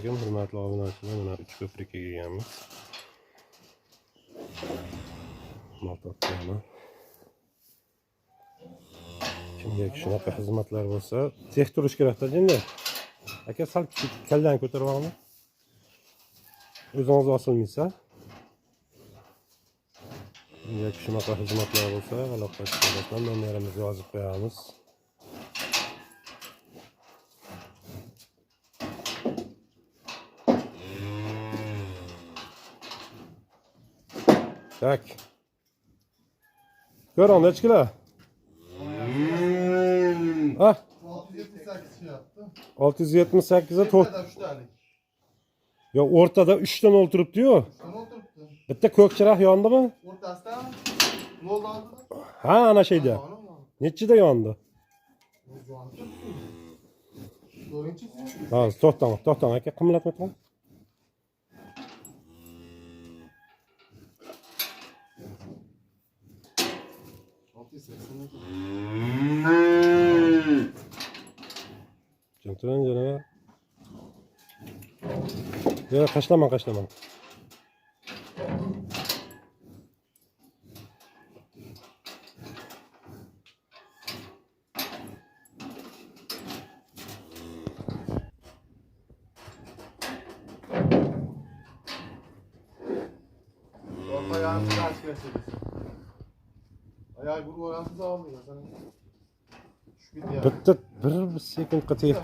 Assalomu alaykum, hurmatli obunachilar. Mana 3 ko'prikka kelganmiz. Motorlarni. Kimga shunaqa xizmatlar bo'lsa, tex turish kerak-da endi. Aka, sal kallani ko'tarib olingmi? O'zingiz osilmaysa. Kimga shunaqa xizmatlar bo'lsa, aloqa qilishdan nomerimizni yozib qo'yamiz. Tak. Ko'ring, necha kilo? Ha? 678 yaptı. 678'e to'rt. Ya o'rtada 3 dan o'ltiribdi-yu. Sen oturuptu. Bitta ko'kchiroq yondimi? O'rtasida nol oldu. Ha, ana şeyda. Nechida yondi? Ha, to'xtang, aka, qimlatma qil. Turing, janob. Yo, qashlama. Ayağını kaç geçiriz. Ayağı bu orası almıyor sana. Şu bir diğer. Bitta bir sekundga tegib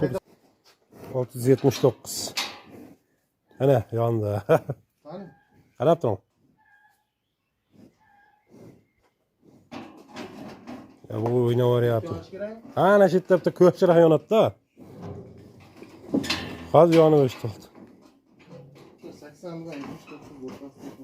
679. Ana, yondi. Hani? Qarab turing. Ya bu o'ynaveryapti. Ha, ana shu yerda bitta ko'kchiroq yonadi-da. Hozir yonib o'chdi. 80 dan 390 o'rtasida.